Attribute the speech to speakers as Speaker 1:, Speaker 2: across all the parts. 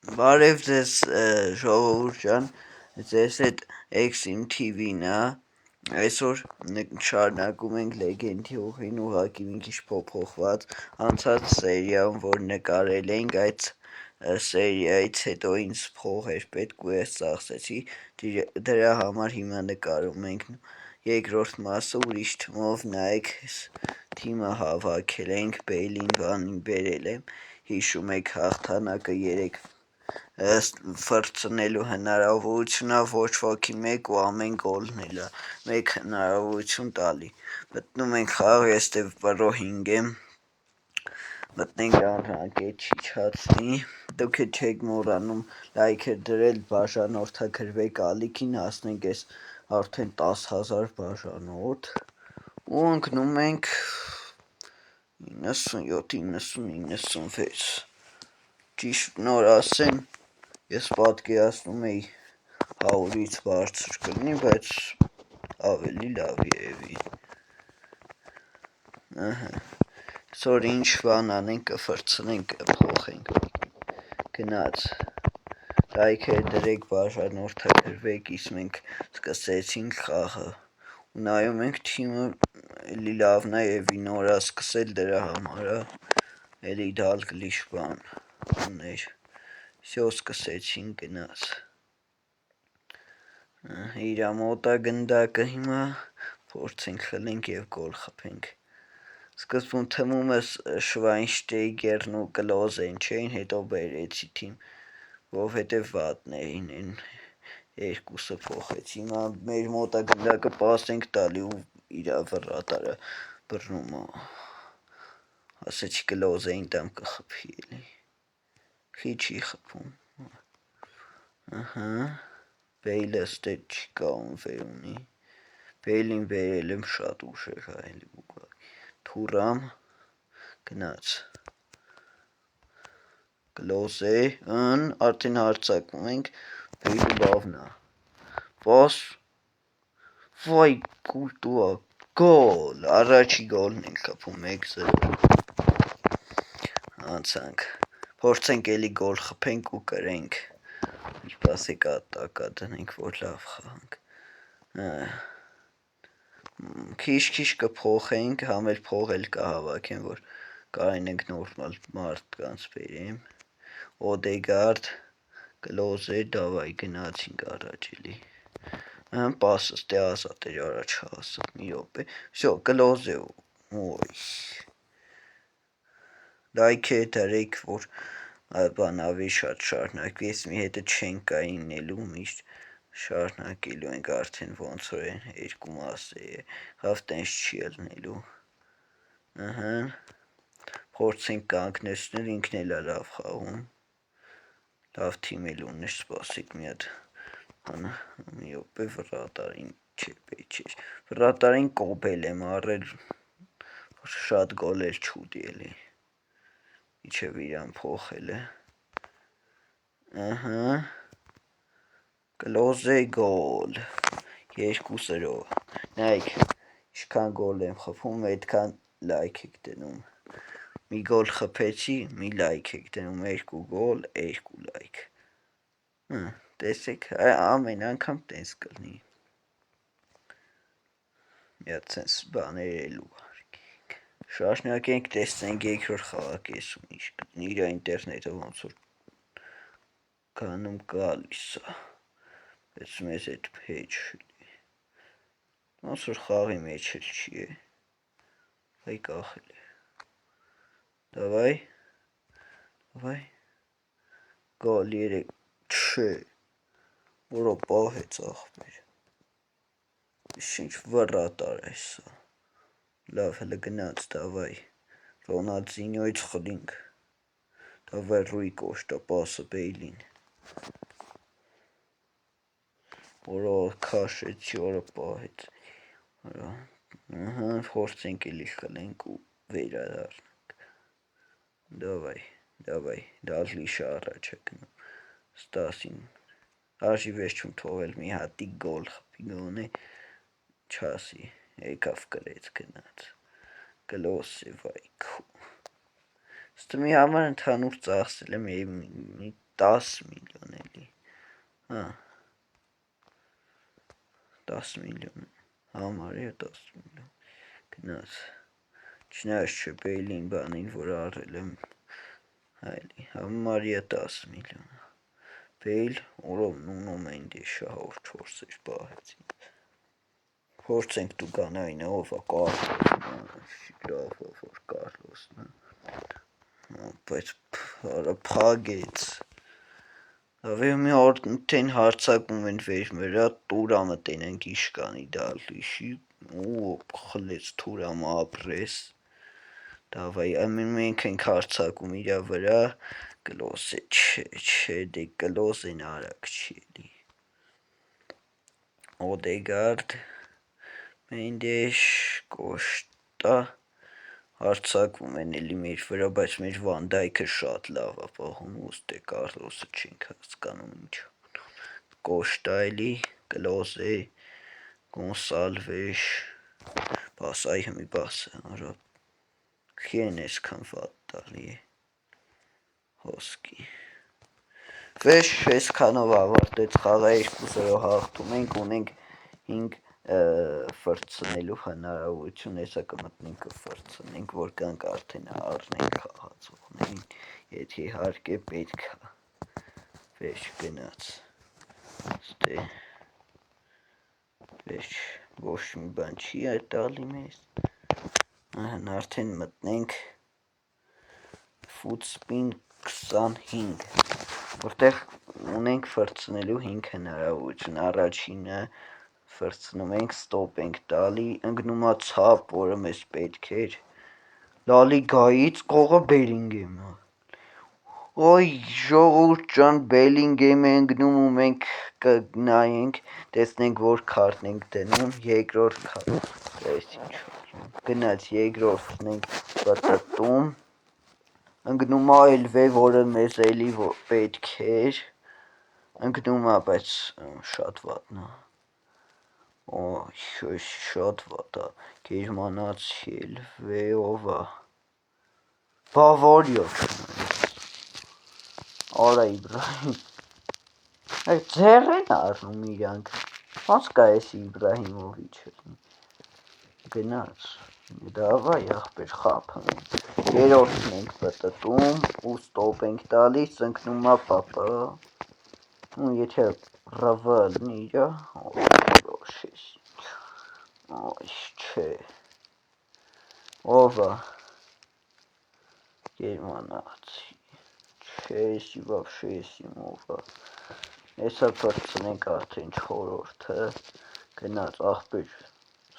Speaker 1: Բարև ձեզ ժողովուրդ ջան, ձեզ հետ Exim TV-ն է, այսօր շարունակում ենք լեգենդի ուղին ուղղակի մի քիչ փոփոխված, անցած սերիայում, որ նկարել էինք, այդ սերիայից հետո ինձ փող էր պետք ու ես ծախսեցի, դրա համար հիմա նկարում ենք երկրորդ մասը ուրիշ թմով, նայեք թիմը հավաքել ենք, Բեյլին բանին բերել եմ, հիշում եք հաղթանակը 3 ֆրցնելու հնարավորությունա ոչ ոքի մեկ ու ամեն գոլն էլ մեկ հնարավորություն տալի մտնում ենք խաղ, ես դե պրո 5 եմ մտնենք անհանգետ չիչացնի դուք չեք մոռանում լայքեր դրել, բաժանորդագրվեք ալիքին, հասնենք ես արդեն 10,000 բաժանորդ ու ընկնում ենք 97-96 ճիշտ նոր ասեմ, ես պատկերացնում էի 100-ից բարձր կլինի, բայց ավելի լավ երևի, այսօր ինչ բան անենք, կֆրցնենք, կփոխենք, գնաց, լայքեր դրեք, բաժանորդագրվեք, իսկ մենք սկսեցինք խաղը, ու նայում ենք թիմը էլի լավն է երևի նոր է սկսել դրա համար է, էլի դալգլիշ բան ուներ, всё սկսեցինք գնաց, իրա մոտ է գնդակը հիմա, փորձենք խլենք և գոլ խփենք, սկզբում թմումս Շվայնշտեյգերն ու Կլոզեն չէին, հետո բերեցի թիմ, որովհետև վատներին են, երկուսը փոխեցի, հիմա մեր մոտ է գնդակը պաս ենք տալի ու իրա վռատարը բռնում է, ասեցի Կլոզեին տամ կխփի էլի, խի չի խփում, Բեյլը ստե չի կաում վեր ունի, Բեյլին բերել եմ շատ ուշեր հայելի ուղղակի, թուրամ, գնաց, Կլոզե, արդեն հարցակվում ենք, Բեյլը լավն է, պաս, վայ կուլտուա, գոլ, առաջի գոլն ենք խփում 1-0, անցանք, փորձենք էլի գոլ խփենք ու կրենք, սպասեք ատակա դնենք, որ լավ խաղանք, քիչ կփոխենք, համ էլ փող էլ կհավաքեմ, որ կարենենք նորմալ մարդկանց բերեմ, Օդեգարդ, Կլոզե, դավայ գնացինք առաջ էլի, պասը ստե ազատ էր առաջ հասը, մի րոպե, всё, Կլոզե, լայքեր դրեք, որ բան ավելի շատ շարունակվի, ես մի հետը չենք կայինելու, միշտ շարունակելու ենք արդեն ոնց որ են երկու մասը հավ տենց չի ելնելու, փորձենք կանգնեցնել, ինքն էլ է լավ խաղում, լավ թիմ էլ ուներ, սպասեք մի հատ, մի րոպե վռատարին վռատարին կոբել եմ առել, շատ գոլ էլ չուտի էլի, իչև իրան փոխել է, Կլոզե գոլ, 2-0, նայք, ինչքան գոլ եմ խփում, այդքան լայք եք դնում, մի գոլ խփեցի, մի լայք եք դնում, 2 գոլ, 2 լայք, տեսեք, ամեն անգամ տենց կլինի, մի հատ սենց բաներ էլ ուղարկենք, շարունակենք, տեսնենք երկրորդ խաղակեսում ինչ կլինի, իրա ինտերնետը ոնց որ գանում գալիս է, բայց մեզ հետ հետ չի, ոնց որ խաղի մեջ էլ չի է, այ կախել է, դավայ, գոլ 3, չէ, որո պահեց աղբեր, ինչ վռատար է սա, լավ հլը գնաց, դավայ, Ռոնալդինյոյից խլինք, դավայ Ռուի Կոշտա, պասը Բեյլին, որո քաշեցի, որո պահեց, փորձենք էլի խլենք ու վերադառնանք, դավայ, դալգլիշը առաջ է գնում, Ստասին, արժի վերջում թողել մի հատիկ գոլ խփի գոնե, չասի, եկավ կրեց գնաց, Կլոսե վայ քու, ստը մի համար ընդհանուր ծախսել եմ մի 10 միլիոն էլի, հա, 10 միլիոն, համարյա 10 միլիոն, գնաց, չնայած չէ Բեյլին բանին, որ արել եմ, այլի, համարյա 10 միլիոն, Բեյլ, որով Նունո Մենդեշը 4 էր պահեցին, փորձենք տուգանային է, ով է Կարլոսն, որ Կարլոսն է, բայց փագեց, մի արդեն հարցակում են վերմերա, տուրամը տենենք իշկանի դալիշի, ու խլեց տուրամը ապրես, դավայ, մենք ենք հարցակում իրա վրա, գլոս է, չէ, դե գլոս են արակ չելի, Օդեգարդ, Մենդեշ, Կոշտա, հարցակվում են էլի մեր վրա, բայց մեր Վանդայքը շատ լավ է պահում, ուստի Կարլոսը չենք հասկանում ինչ, Կոշտա էլի, Կլոզե, Գոնսալվեշ, բաս այ հմի բաս է, արա, քեն էսքան վատ տալի է, հոսկի, վեշ էսքանով ավարտեց խաղա 2-0 հաղթում ենք, ունենք 5 ֆրցնելու հնարավորություն, հեսա կմտնենք կֆրցնենք, որ կանք արդեն առնենք խաղացողներին, եթե իհարկե պետք է, վեշ գնաց, ստե, վեշ, ոչ մի բան չի տալի մեզ, արդեն մտնենք Footspin 25, որտեղ ունենք ֆրցնելու 5 հնարավորություն, առաջինը ֆրցնում ենք, ստոպ ենք տալի, ընգնումա ցապ, որը մեզ պետք էր, Լալիգայից կողը Բելինգեմը, ոյ ժողովուրդ ջան, Բելինգեմը ընգնում ու մենք կնայենք, տեսնենք որ քարտն ենք դնում, երկրորդ քարտ, գնաց երկրորդն ենք պտտում, ընգնումա LV, որը մեզ էլի պետք էր, ընգնումա, բայց շատ վատնա, օյ, շատ վատ է, գերմանացի LV, ով է, Բավարիա չունենք, արա Իբրահիմ, ձեր են առնում իրանք, ոնց կա ես Իբրահիմովիչը, գնաց, դավայ ախպեր խապն ենք, երորդն ենք պտտում, ու ստոպ ենք տալիս, ընկնումա պապա, ու եթե ռավալն իրա, ոյ, չէ, ով է, գերմանացի, չէ, եսի վավշե եսիմ ով է, հեսա պրծնենք արդեն չորորդը, գնաց ախպեր,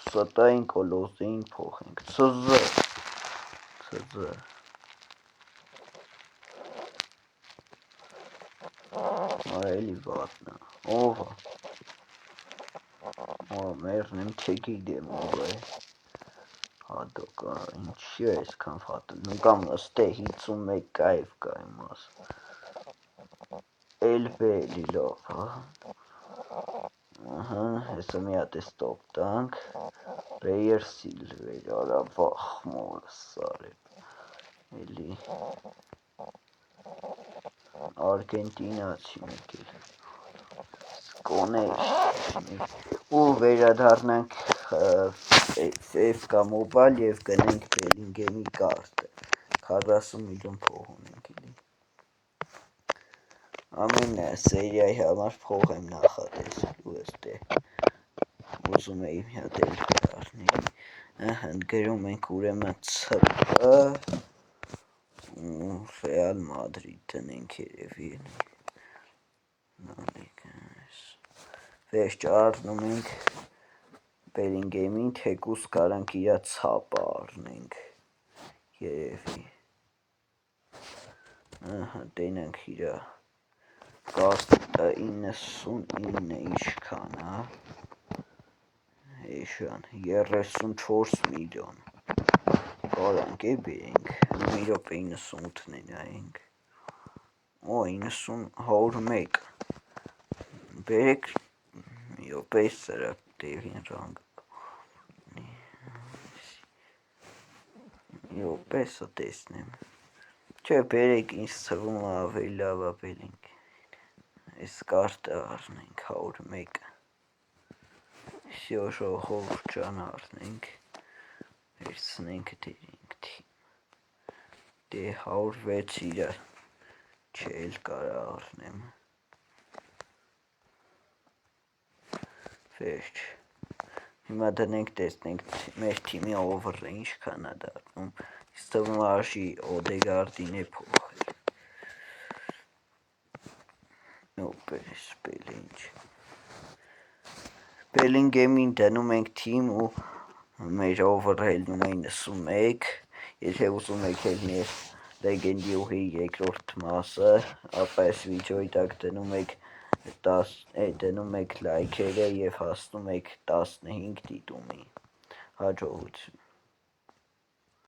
Speaker 1: ստային կոլոզեին փոխենք, CZ, այլի վատնա, ով է, մերնեմ չգիտեմ ով է, հատոկա, ինչի է այսքան վատը, նու կամ ստե 51 կայվ կա իմ ասը, LV էլի լավ, հեսա մի հատ է ստոպ տանք, Ռեյեր Սիլվեր, արա վախ մորը սարել, էլի, Արգենտինացի մեկ էլ, Կոնեշ, ու վերադառնանք FK Mobile և գնենք Բելինգեմի կարտը, 40 միլիոն փող ունենք էլի, ամեն սերիայի համար փող եմ նախատեսելու էստե, ուզում էի մի հատ էլ առնեի, գրում ենք ուրեմն CP, Ռեալ Մադրիդ տնենք երևի էլի, վեշ առնում ենք Բելինգեմին, թեկուս կարանք իրա ցապը առնենք, երևի, տենանք իրա կարտը 99 իշքան, էշան, 34 միլիոն, կարանք է բերենք, մի ռոպե 98-ն է նայենք, 101, բերեք, մի ռոպե սրակ տեղին ռանգ, մի ռոպե սա տեսնեմ, չէ բերեք ինձ թվում ավելի լավ է Բելինգ, Այս կարտը առնենք 101, всё ժողովուրդ ջան առնենք, վերցնենք դերենք թիմ, դե 106 իրա չել կարա առնեմ, վերջ, հիմա դնենք տեսնենք մեր թիմի over-ը ինչքան է դառնում, ինձ թվում է արժի Օդեգարդին է փոխել, պես Բելինգեմին դնում ենք թիմ ու մեր over-ը ելնում է 91, եթե ուզում եք ելներ լեգենդի ուղի երկրորդ մասը, ապա այս վիդեոյի տակ դնում եք լայքերը և հասնում եք 15 դիտումի, հաջողություն։